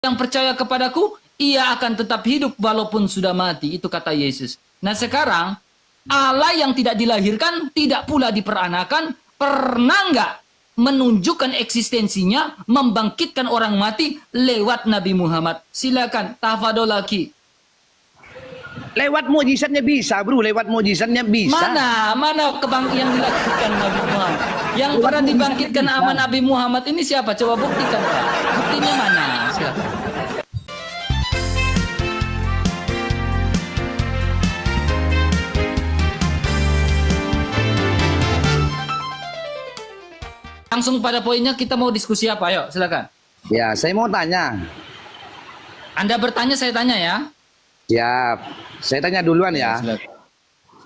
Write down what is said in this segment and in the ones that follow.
yang percaya kepadaku, ia akan tetap hidup walaupun sudah mati. Itu kata Yesus. Nah sekarang, Allah yang tidak dilahirkan, tidak pula diperanakan, pernah nggak menunjukkan eksistensinya, membangkitkan orang mati lewat Nabi Muhammad. Silakan, tafadolaki. Lewat mukjizatnya bisa, bro. Lewat mukjizatnya bisa. Mana yang dilakukan Nabi Muhammad? Yang pernah dibangkitkan sama Nabi Muhammad ini siapa? Coba buktikan, Pak. Buktinya mana? Silakan. Langsung pada poinnya, kita mau diskusi apa? Ayo, silakan. Ya, saya mau tanya. Anda bertanya, saya tanya ya. Ya, saya tanya duluan ya.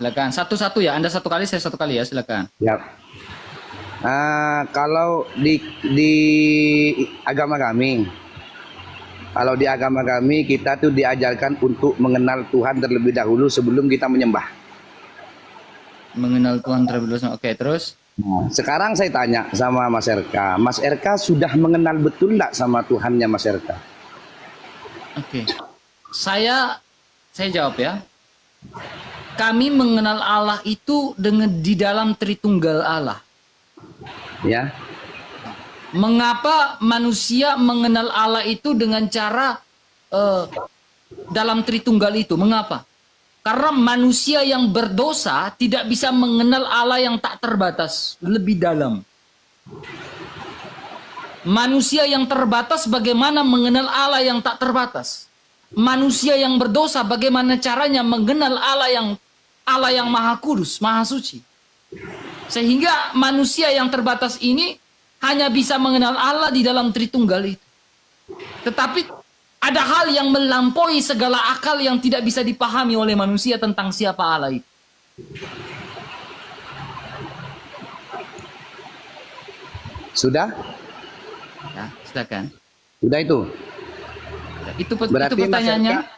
Silakan. Satu-satu ya. Anda satu kali, saya satu kali ya. Silakan. Ya. Kalau di agama kami, kita tuh diajarkan untuk mengenal Tuhan terlebih dahulu sebelum kita menyembah. Mengenal Tuhan terlebih dahulu. Oke, terus? Nah, sekarang saya tanya sama Mas RK. Mas RK sudah mengenal betul enggak sama Tuhannya Mas RK? Oke. Saya jawab ya. Kami mengenal Allah itu di dalam Tritunggal Allah. Ya. Mengapa manusia mengenal Allah itu dengan cara dalam Tritunggal itu? Mengapa? Karena manusia yang berdosa tidak bisa mengenal Allah yang tak terbatas, lebih dalam. Manusia yang terbatas bagaimana mengenal Allah yang tak terbatas? Manusia yang berdosa bagaimana caranya mengenal Allah yang Maha Kudus, Maha Suci? Sehingga manusia yang terbatas ini hanya bisa mengenal Allah di dalam Tritunggal itu. Tetapi ada hal yang melampaui segala akal yang tidak bisa dipahami oleh manusia tentang siapa Allah itu. Sudah? Ya, silakan. Sudah itu. Itu pertanyaannya.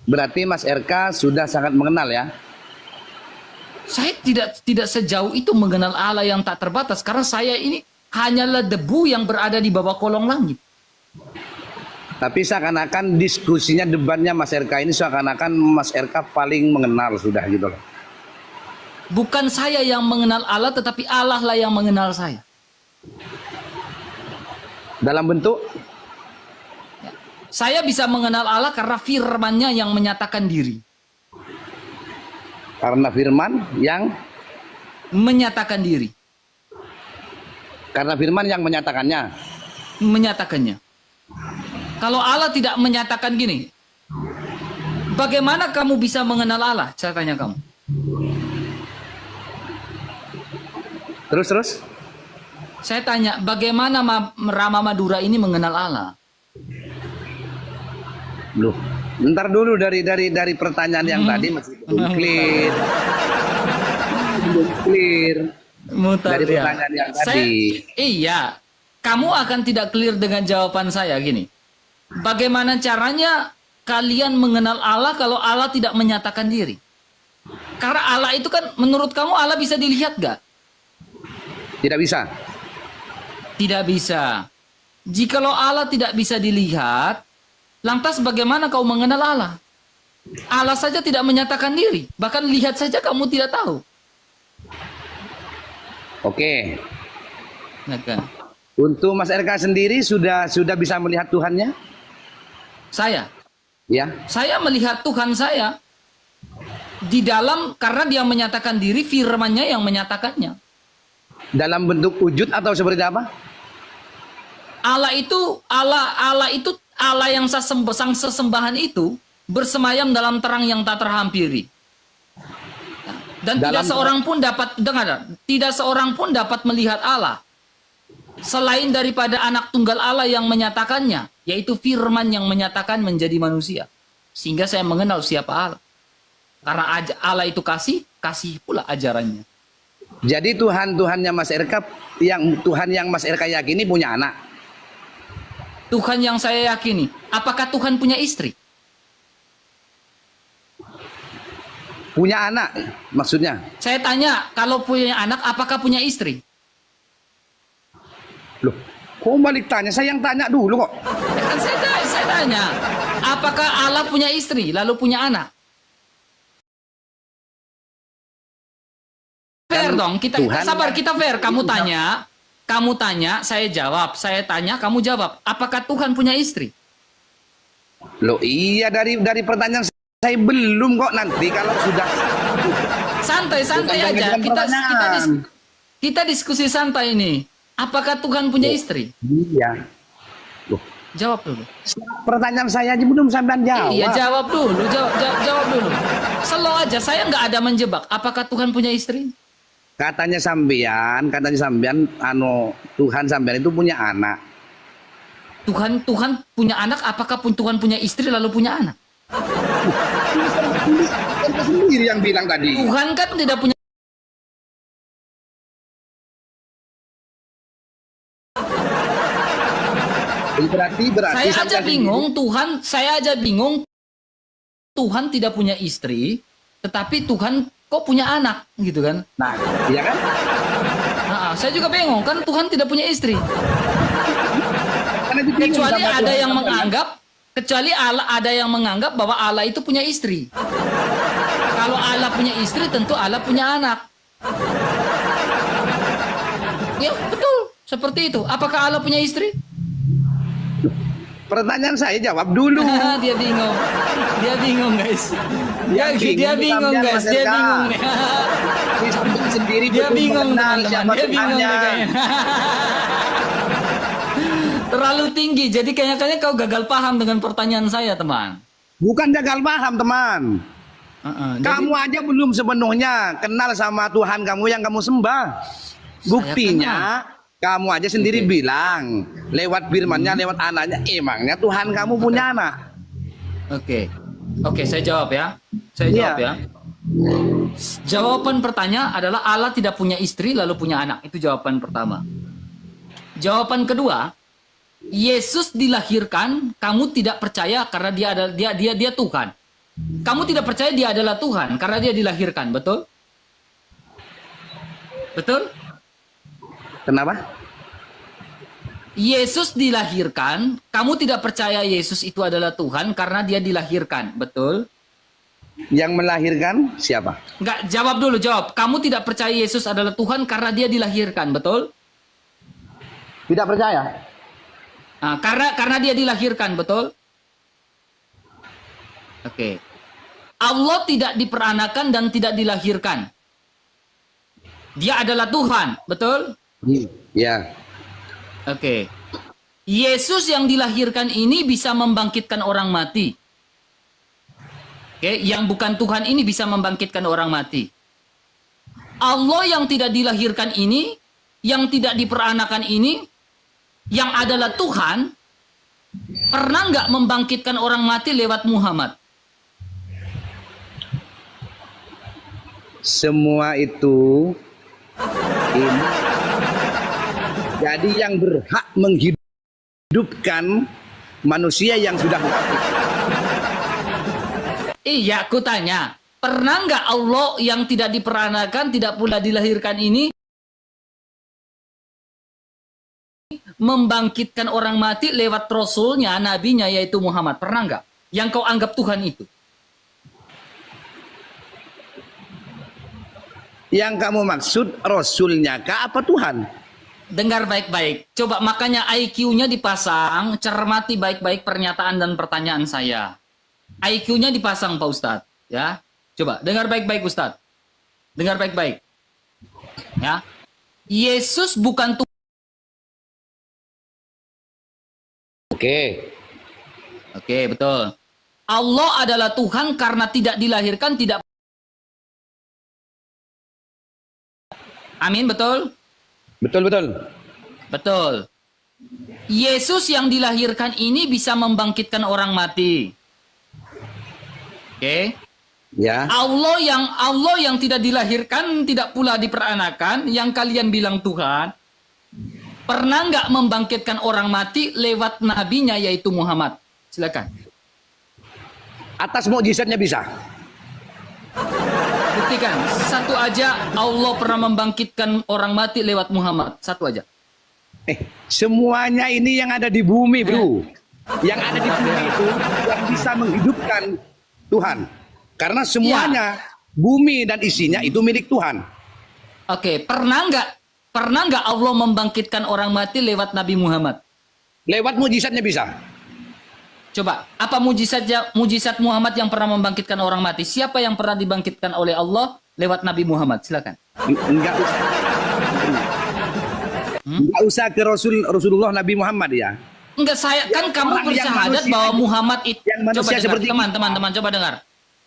Berarti Mas RK sudah sangat mengenal ya? Saya tidak sejauh itu mengenal Allah yang tak terbatas karena saya ini hanyalah debu yang berada di bawah kolong langit. Tapi seakan-akan diskusinya, debatnya Mas RK ini seakan-akan Mas RK paling mengenal sudah gitu loh. Bukan saya yang mengenal Allah, tetapi Allah lah yang mengenal saya. Dalam bentuk? Saya bisa mengenal Allah karena firman-Nya yang menyatakan diri. Karena firman yang menyatakan diri. Karena firman yang menyatakannya. Menyatakannya. Kalau Allah tidak menyatakan gini, bagaimana kamu bisa mengenal Allah? Saya tanya kamu. Terus? Saya tanya, bagaimana Rama Madura ini mengenal Allah? Loh, ntar dulu dari pertanyaan yang tadi masih belum clear. Belum clear. Dari pertanyaan yang tadi. Iya, kamu akan tidak clear dengan jawaban saya gini. Bagaimana caranya kalian mengenal Allah kalau Allah tidak menyatakan diri? Karena Allah itu kan, menurut kamu Allah bisa dilihat gak? Tidak bisa. Tidak bisa. Jikalau Allah tidak bisa dilihat, lantas bagaimana kau mengenal Allah? Allah saja tidak menyatakan diri. Bahkan lihat saja kamu tidak tahu. Oke. Nah, kan? Untuk Mas RK sendiri sudah bisa melihat Tuhannya? Saya? Ya. Saya melihat Tuhan saya di dalam, karena Dia menyatakan diri, firman-Nya yang menyatakannya. Dalam bentuk wujud atau seperti apa? Allah yang sang sesembahan itu bersemayam dalam terang yang tak terhampiri. Dan tidak seorang pun dapat melihat Allah selain daripada anak tunggal Allah yang menyatakannya, yaitu firman yang menyatakan menjadi manusia. Sehingga saya mengenal siapa Allah. Karena Allah itu kasih pula ajarannya. Jadi Tuhannya Mas RK, Tuhan yang Mas RK yakini punya anak? Tuhan yang saya yakini. Apakah Tuhan punya istri? Punya anak maksudnya? Saya tanya, kalau punya anak apakah punya istri? Loh, Kok balik tanya? Saya yang tanya dulu kok. Ya kan saya tanya, apakah Allah punya istri lalu punya anak? Fair dong, kita Tuhan sabar, kan- kita fair. Kamu tanya, saya jawab. Saya tanya, kamu jawab. Apakah Tuhan punya istri? Loh iya, dari pertanyaan saya belum kok, nanti kalau sudah. Santai Bukan aja. dengan pertanyaan. Kita diskusi santai ini. Apakah Tuhan punya istri? Iya. Loh, Jawab dulu. pertanyaan saya aja belum sampean jawab. Iya, jawab dulu. Jawab dulu. Slow aja. Saya nggak ada menjebak. Apakah Tuhan punya istri? Katanya sampean, Tuhan sampean itu punya anak. Tuhan punya anak. Apakah Tuhan punya istri lalu punya anak? Anda sendiri yang bilang tadi. Tuhan kan tidak punya. Berarti Saya aja sampean bingung. Saya aja bingung. Tuhan tidak punya istri, tetapi Tuhan kok punya anak, gitu kan? Nah, iya kan? Nah, saya juga bingung kan Tuhan tidak punya istri. Karena itu bingung Kecuali sama ada Tuhan yang sampean. ada yang menganggap bahwa Allah itu punya istri. Kalau Allah punya istri, tentu Allah punya anak. Ya betul, seperti itu. Apakah Allah punya istri? Pertanyaan saya jawab dulu. Dia bingung. Dia bingung, guys. Dia bingung, sampean, guys. Mas Dia Elka. bingung nih. Ini sampean sendiri Dia belum bingung, mengenal teman-teman. siapa Dia bingung nih Tuhannya. kayaknya. Terlalu tinggi. Jadi kayaknya kau gagal paham dengan pertanyaan saya, teman. Bukan gagal paham, teman. Kamu aja belum sepenuhnya kenal sama Tuhan kamu yang kamu sembah. Buktinya kamu aja sendiri bilang lewat firman-Nya, lewat anaknya, emangnya Tuhan kamu punya anak. Oke, saya jawab ya. Saya jawab ya. Jawaban pertanyaan adalah Allah tidak punya istri lalu punya anak. Itu jawaban pertama. Jawaban kedua, Yesus dilahirkan, kamu tidak percaya karena dia Tuhan. Kamu tidak percaya dia adalah Tuhan karena dia dilahirkan, betul? Betul? Kenapa? Yesus dilahirkan, kamu tidak percaya Yesus itu adalah Tuhan karena dia dilahirkan, betul? Yang melahirkan siapa? Enggak, jawab dulu, jawab. Kamu tidak percaya Yesus adalah Tuhan karena dia dilahirkan, betul? Tidak percaya. Nah, karena dia dilahirkan, betul? Oke. Allah tidak diperanakan dan tidak dilahirkan. Dia adalah Tuhan, betul? Ya. Oke. Yesus yang dilahirkan ini bisa membangkitkan orang mati. Oke, yang bukan Tuhan ini bisa membangkitkan orang mati. Allah yang tidak dilahirkan ini, yang tidak diperanakan ini, yang adalah Tuhan, pernah nggak membangkitkan orang mati lewat Muhammad? Semua itu ini. Jadi yang berhak menghidupkan manusia yang sudah mati. Iya, aku tanya. Pernah nggak Allah yang tidak diperanakan, tidak pula dilahirkan ini membangkitkan orang mati lewat Rasulnya, Nabinya, yaitu Muhammad? Pernah nggak? Yang kau anggap Tuhan itu? Yang kamu maksud Rasulnya kah apa Tuhan? Dengar baik-baik. Coba makanya IQ-nya dipasang, cermati baik-baik pernyataan dan pertanyaan saya. IQ-nya dipasang, Pak Ustadz. Ya, coba dengar baik-baik, Ustadz. Dengar baik-baik. Ya, Yesus bukan Tuhan. Oke, betul. Allah adalah Tuhan karena tidak dilahirkan, tidak. Amin, betul? Betul. Yesus yang dilahirkan ini bisa membangkitkan orang mati. Oke. Ya. Allah yang tidak dilahirkan, tidak pula diperanakan, yang kalian bilang Tuhan, pernah nggak membangkitkan orang mati lewat nabinya yaitu Muhammad? Silakan. Atas mukjizatnya bisa. Buktikan. Satu aja Allah pernah membangkitkan orang mati lewat Muhammad. Satu aja. Semuanya ini yang ada di bumi, bro. Yang ada di bumi itu yang bisa menghidupkan Tuhan. Karena semuanya bumi dan isinya itu milik Tuhan. Oke, pernah nggak Allah membangkitkan orang mati lewat Nabi Muhammad? Lewat mujizatnya bisa. Coba, apa mujizat Muhammad yang pernah membangkitkan orang mati? Siapa yang pernah dibangkitkan oleh Allah lewat Nabi Muhammad? Silakan. Enggak usah. Enggak usah ke Rasulullah Nabi Muhammad ya. Enggak, saya kan kamu bersyahadat bahwa Muhammad itu coba dengar, teman-teman coba dengar.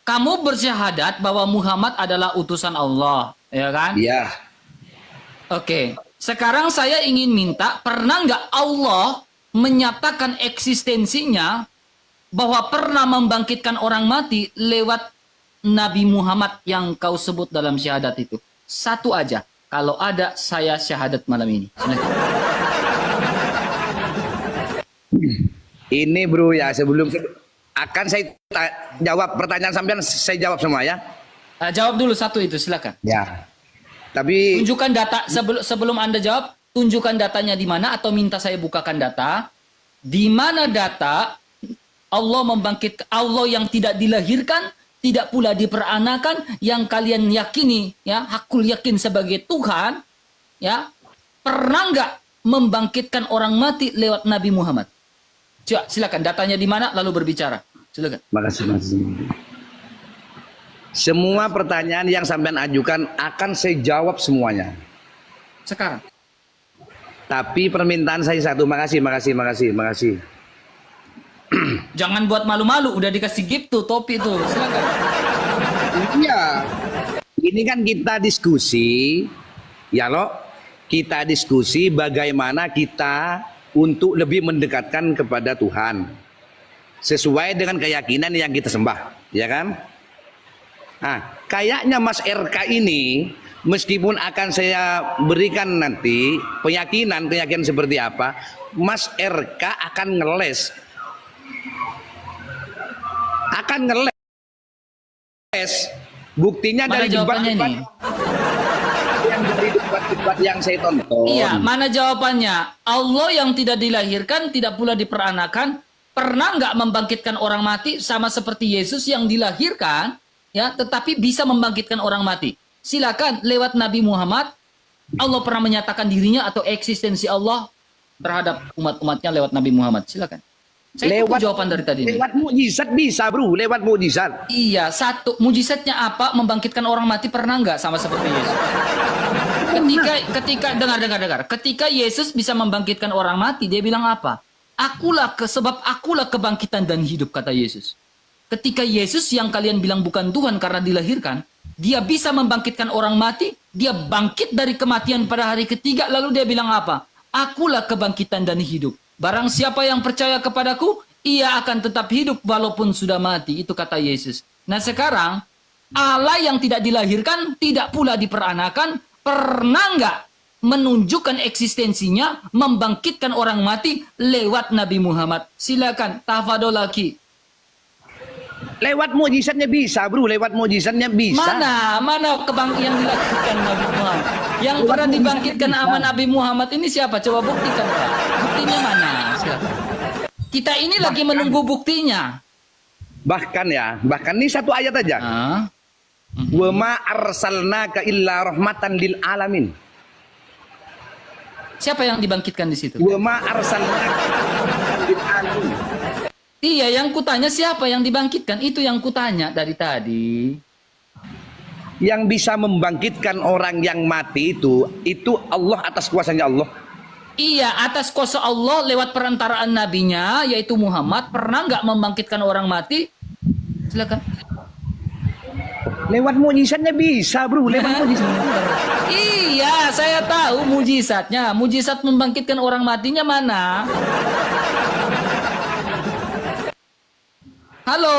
Kamu bersyahadat bahwa Muhammad adalah utusan Allah, ya kan? Iya. Oke. Sekarang saya ingin minta, pernah nggak Allah menyatakan eksistensinya bahwa pernah membangkitkan orang mati lewat Nabi Muhammad yang kau sebut dalam syahadat itu? Satu aja. Kalau ada, saya syahadat malam ini. Ini bro ya, sebelum akan saya jawab pertanyaan sampean, saya jawab semua ya. Jawab dulu satu itu, silakan. Ya. Tapi Tunjukkan data sebelum Anda jawab, tunjukkan datanya di mana atau minta saya bukakan data. Di mana data Allah yang tidak dilahirkan, tidak pula diperanakan, yang kalian yakini, ya, hakul yakin sebagai Tuhan, ya, pernah nggak membangkitkan orang mati lewat Nabi Muhammad? Coba silakan datanya di mana lalu berbicara. Silakan. makasih. Semua pertanyaan yang sampean ajukan akan saya jawab semuanya. Sekarang. Tapi permintaan saya satu, makasih. Jangan buat malu-malu, udah dikasih gift tuh topi tuh. Silakan. Iya. Ini kan kita diskusi, ya loh. Kita diskusi bagaimana kita untuk lebih mendekatkan kepada Tuhan sesuai dengan keyakinan yang kita sembah, ya kan? Nah, kayaknya Mas RK ini meskipun akan saya berikan nanti keyakinan seperti apa, Mas RK akan ngeles. Buktinya Mana dari jawabannya debat-debat nih? dari debat-debat yang saya tonton. Iya, mana jawabannya? Allah yang tidak dilahirkan, tidak pula diperanakan, pernah nggak membangkitkan orang mati sama seperti Yesus yang dilahirkan, ya, tetapi bisa membangkitkan orang mati. Silakan lewat Nabi Muhammad, Allah pernah menyatakan dirinya atau eksistensi Allah terhadap umat-umatnya lewat Nabi Muhammad. Silakan. Saya tunggu jawaban dari tadi. Lewat mukjizat bisa, bro. Lewat mukjizat. Iya, satu. Mujizatnya apa? Membangkitkan orang mati pernah nggak sama seperti Yesus? Ketika dengar. Ketika Yesus bisa membangkitkan orang mati, dia bilang apa? Sebab akulah kebangkitan dan hidup, kata Yesus. Ketika Yesus yang kalian bilang bukan Tuhan karena dilahirkan, dia bisa membangkitkan orang mati, dia bangkit dari kematian pada hari ketiga, lalu dia bilang apa? Akulah kebangkitan dan hidup. Barang siapa yang percaya kepadaku, ia akan tetap hidup walaupun sudah mati. Itu kata Yesus. Nah sekarang, Allah yang tidak dilahirkan, tidak pula diperanakan, pernah nggak menunjukkan eksistensinya, membangkitkan orang mati lewat Nabi Muhammad? Silakan, tafadolaki. Lewat mukjizatnya bisa, bro. Lewat mukjizatnya bisa. Mana kebangkitan yang dilakukan Nabi Muhammad? Yang pernah dibangkitkan sama Nabi Muhammad ini siapa? Coba buktikan, Pak. Buktinya mana? Silakan. Kita ini lagi menunggu buktinya. Bahkan ini satu ayat aja. Wa ma arsalnaka illa rahmatan lil alamin. Siapa yang dibangkitkan di situ? Wa ma arsalnaka lil alamin. Iya, yang kutanya siapa yang dibangkitkan? Itu yang kutanya dari tadi. Yang bisa membangkitkan orang yang mati itu Allah, atas kuasanya Allah. Iya, atas kuasa Allah lewat perantaraan nabinya, yaitu Muhammad. Pernah nggak membangkitkan orang mati? Silakan. Lewat mukjizatnya bisa, bro. Lewat mukjizatnya. Iya, saya tahu mujizatnya. Mujizat membangkitkan orang matinya mana? Halo,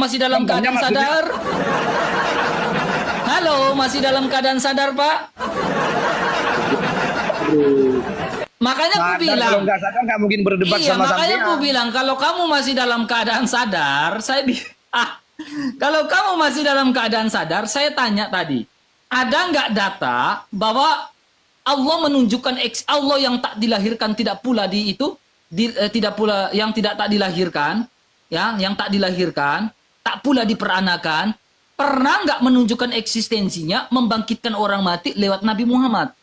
masih dalam keadaan sadar? Halo, masih dalam keadaan sadar, Pak? Makanya aku bilang, kalau nggak sadar nggak mungkin berdebat sama makanya sampean. aku bilang kalau kamu masih dalam keadaan sadar, kalau kamu masih dalam keadaan sadar, saya tanya tadi, ada nggak data bahwa Allah menunjukkan Allah yang tak dilahirkan tidak pula di itu, tidak pula yang tak dilahirkan, ya, yang tak dilahirkan, tak pula diperanakan, pernah nggak menunjukkan eksistensinya membangkitkan orang mati lewat Nabi Muhammad?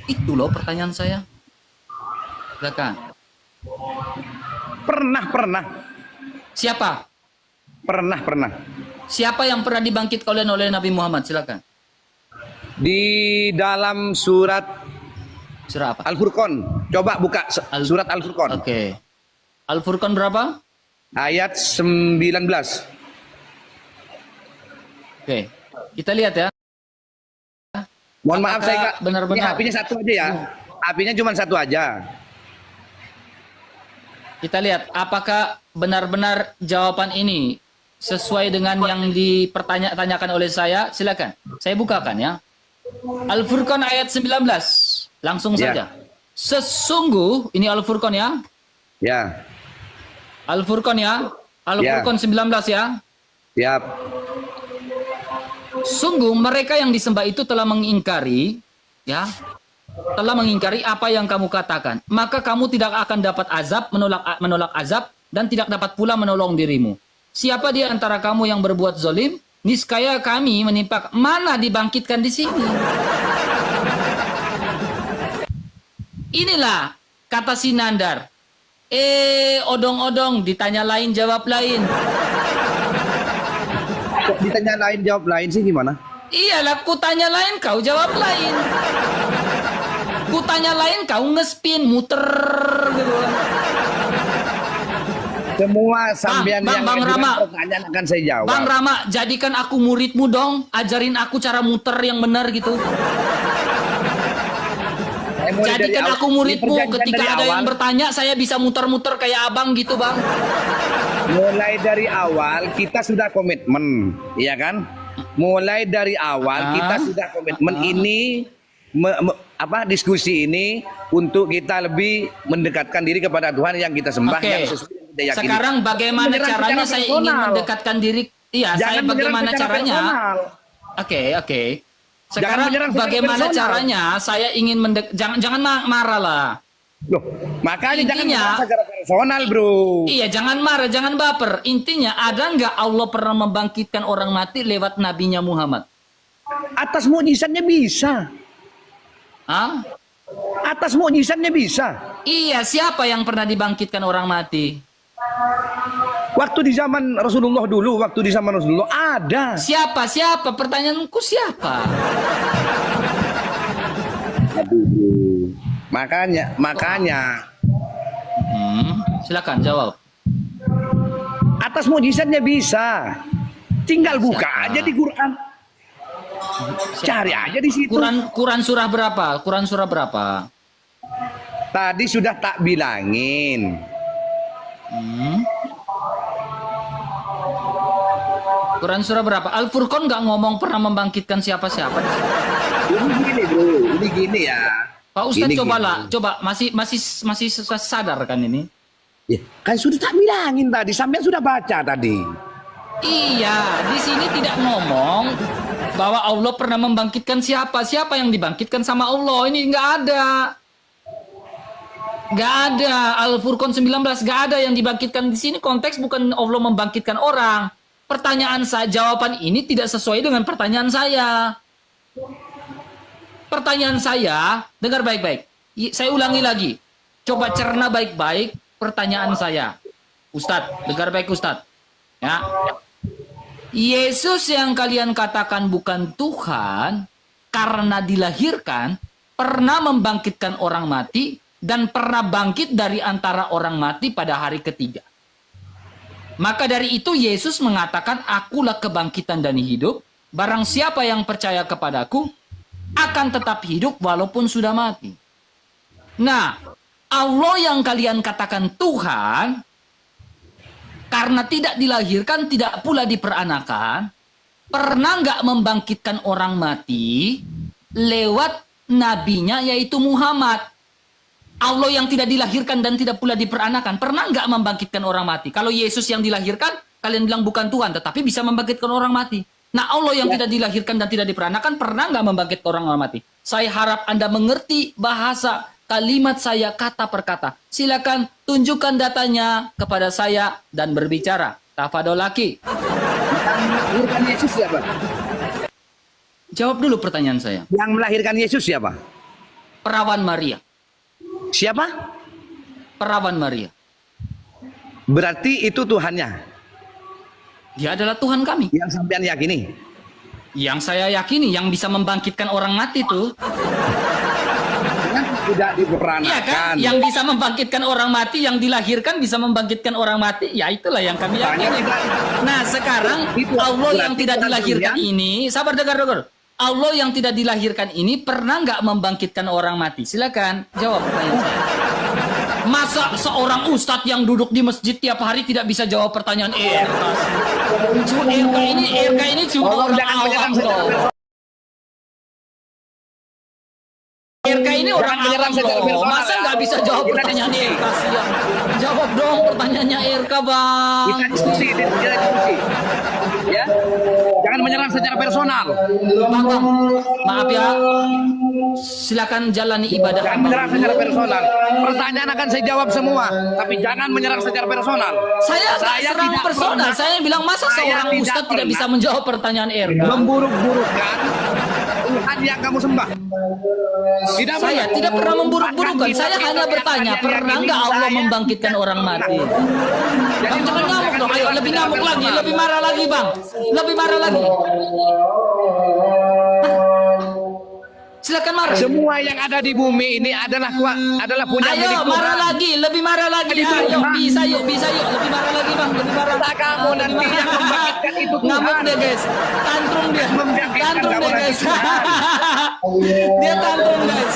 Itu loh pertanyaan saya. Silakan. Pernah. Siapa? Pernah. Siapa yang pernah dibangkitkan oleh Nabi Muhammad? Silakan. Di dalam surat Surah apa? Al-Furqan. Coba buka surat Al-Furqan. Oke. Al-Furqan berapa? Ayat 19. Oke. Kita lihat ya. Mohon maaf Apakah saya benar-benar? ini HP-nya satu aja ya. HP-nya cuma satu aja. Kita lihat apakah benar-benar jawaban ini sesuai dengan yang dipertanyakan oleh saya. Silakan. Saya bukakan ya. Al-Furqan ayat 19. Langsung Ya. saja. Sesungguh, ini Al-Furqan ya. Ya. Al-Furqan ya. Al-Furqan 19 ya. Siap. Sungguh mereka yang disembah itu telah mengingkari, ya, telah mengingkari apa yang kamu katakan. Maka kamu tidak akan dapat azab, menolak azab, dan tidak dapat pula menolong dirimu. Siapa di antara kamu yang berbuat zalim? Niscaya kami menimpa. Mana dibangkitkan di sini? Inilah kata Sinandar. Odong-odong, ditanya lain jawab lain. Kok ditanya lain jawab lain sih gimana? Iyalah, ku tanya lain, kau jawab lain. Ku tanya lain, kau ngespin, muter gitu. Semua sampean yang Bang ajukan Rama. pertanyaan akan saya jawab. Bang Rama, jadikan aku muridmu dong. Ajarin aku cara muter yang benar gitu. Saya mulai dari Jadikan awal. aku muridmu. Ini perjanjian Ketika dari ada yang awal. bertanya, saya bisa muter-muter kayak abang gitu, Bang. Mulai dari awal kita sudah komitmen, iya kan? Mulai dari awal kita sudah komitmen ini diskusi ini untuk kita lebih mendekatkan diri kepada Tuhan yang kita sembah, Oke. yang sesuai yang kita yakini. Sekarang bagaimana Menyerang caranya secara saya ingin personal. mendekatkan diri? Iya, Jangan saya menyerang bagaimana secara caranya? personal. Oke. Sekarang menyerang secara bagaimana personal. caranya saya ingin jangan marah lah. Loh, makanya jangan Intinya- menyerang secara personal, bro. Iya, jangan marah, jangan baper. Intinya, ada nggak Allah pernah membangkitkan orang mati lewat nabinya Muhammad? Atas mukjizatnya bisa. Hah? Atas mukjizatnya bisa. Iya, siapa yang pernah dibangkitkan orang mati? Waktu di zaman Rasulullah dulu, ada. Siapa? Pertanyaanku siapa? Aduh. Makanya Silakan jawab. atas mukjizatnya bisa. Tinggal buka Siapa? aja di Quran. Cari aja di situ. Quran surah berapa? Tadi sudah tak bilangin. Quran surah berapa? Al-Furqan nggak ngomong pernah membangkitkan siapa-siapa. Ini gini, bro. Ini gini ya. Pak Ustadz Gini, coba masih sadar kan ini? Ya, kan sudah tak bilangin tadi. Sampai sudah baca tadi. Iya, di sini tidak ngomong bahwa Allah pernah membangkitkan siapa yang dibangkitkan sama Allah. Ini nggak ada. Nggak ada. Al-Furqan 19 nggak ada yang dibangkitkan di sini. Konteks bukan Allah membangkitkan orang. Jawaban ini tidak sesuai dengan pertanyaan saya. Pertanyaan saya, dengar baik-baik. Saya ulangi lagi. Coba cerna baik-baik pertanyaan saya. Ustadz, dengar baik Ustadz. Ya. Yesus yang kalian katakan bukan Tuhan karena dilahirkan, pernah membangkitkan orang mati dan pernah bangkit dari antara orang mati pada hari ketiga. Maka dari itu Yesus mengatakan, akulah kebangkitan dan hidup. Barang siapa yang percaya kepadaku akan tetap hidup walaupun sudah mati. Nah, Allah yang kalian katakan Tuhan, karena tidak dilahirkan, tidak pula diperanakan, pernah nggak membangkitkan orang mati lewat nabinya yaitu Muhammad. Allah yang tidak dilahirkan dan tidak pula diperanakan, pernah nggak membangkitkan orang mati? Kalau Yesus yang dilahirkan, kalian bilang bukan Tuhan, tetapi bisa membangkitkan orang mati. Nah, Allah yang tidak dilahirkan dan tidak diperanakan pernah nggak membangkitkan orang mati? Saya harap Anda mengerti bahasa kalimat saya kata per kata. Silakan tunjukkan datanya kepada saya dan berbicara. Tafadolaki. Melahirkan Yesus siapa? Jawab dulu pertanyaan saya. Yang melahirkan Yesus siapa? Perawan Maria. Siapa? Perawan Maria. Berarti itu Tuhannya Dia adalah Tuhan kami. yang sampean yakini. Yang saya yakini yang bisa membangkitkan orang mati tuh. Tidak diperanakan. Iya kan? Yang bisa membangkitkan orang mati, yang dilahirkan bisa membangkitkan orang mati. Ya itulah yang kami yakini. Nah sekarang Allah yang tidak dilahirkan ini, sabar dengar. Allah yang tidak dilahirkan ini pernah nggak membangkitkan orang mati? Silakan jawab pertanyaan saya. Masa seorang ustadz yang duduk di masjid tiap hari tidak bisa jawab pertanyaan RK ini cuma orang awam loh. RK ini orang awam loh. Masa nggak bisa jawab pertanyaan RK sih? Jawab dong pertanyaannya RK, Bang. Kita diskusi. Ya. Jangan menyerang secara personal. Bang, maaf ya. Silakan jalani ibadah. Jangan menyerang secara personal. Pertanyaan akan saya jawab semua, tapi jangan menyerang secara personal. Saya serang tidak personal. pernah- Saya bilang masa seorang ustadz tidak bisa menjawab pertanyaan RK? Memburuk-burukkan Tuhan yang kamu sembah. Tidak Saya boleh. tidak pernah memburuk-burukan. Saya hanya bertanya, pernah nggak Allah membangkitkan orang mati? Bang, jangan ngamuk dong. Ayo, lebih ngamuk lagi, lebih marah lagi, Bang. Lebih marah lagi. Silakan marah. Semua yang ada di bumi ini adalah punya milik Ayo, Tuhan. marah lagi, lebih marah lagi. Ayo, bisa yuk. Lebih marah lagi, Bang. Lebih marah. Kata kamu nanti yang membangkitkan itu Tuhan. Ngamuk dia, guys. Tantrum dia. Tantrum dia, guys. Dia tantrum, guys.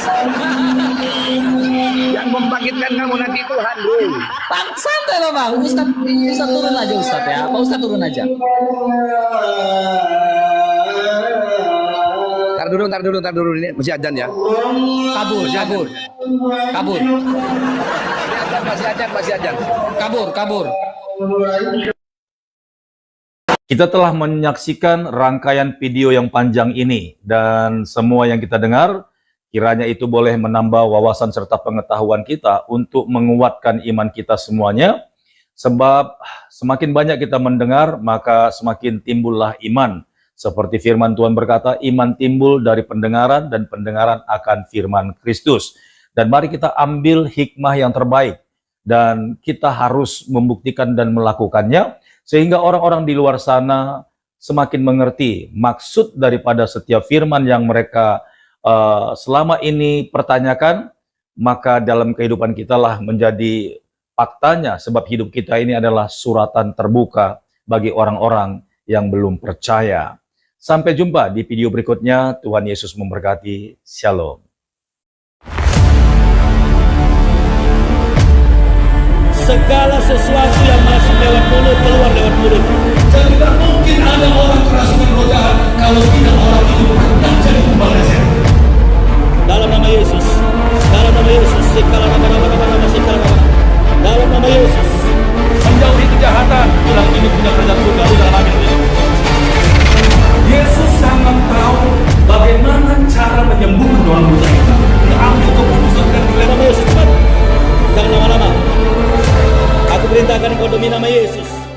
Yang membangkitkan kamu nanti Tuhan, bro. Bang, santai loh, Bang. Ustaz turun aja, Ustaz ya. Pak Ustaz turun aja. Tar dulu ini masih ajan ya. Kabur. Masih ajan. Kabur. Kita telah menyaksikan rangkaian video yang panjang ini dan semua yang kita dengar kiranya itu boleh menambah wawasan serta pengetahuan kita untuk menguatkan iman kita semuanya, sebab semakin banyak kita mendengar maka semakin timbullah iman. Seperti firman Tuhan berkata, iman timbul dari pendengaran dan pendengaran akan firman Kristus. Dan mari kita ambil hikmah yang terbaik dan kita harus membuktikan dan melakukannya sehingga orang-orang di luar sana semakin mengerti maksud daripada setiap firman yang mereka selama ini pertanyakan, maka dalam kehidupan kita lah menjadi faktanya, sebab hidup kita ini adalah suratan terbuka bagi orang-orang yang belum percaya. Sampai jumpa di video berikutnya. Tuhan Yesus memberkati. Shalom. Segala sesuatu yang masuk lewat mulut keluar lewat mulut. Jadi tidak mungkin ada orang kerasukan roh jahat kalau tidak orang itu pernah jadi tumbal leser. Dalam nama Yesus. Dalam nama Yesus. Sekala nama sekala nama. Dalam nama Yesus. Menjauhi kejahatan, bilang ini punya kerajaan surga di dalam amin. Yesus sangat tahu bagaimana cara menyembuhkan orang buta itu. Dia ambil keputusan dan Dalam nama Yesus cepat. Jangan lama-lama. Aku perintahkan kau demi nama Yesus.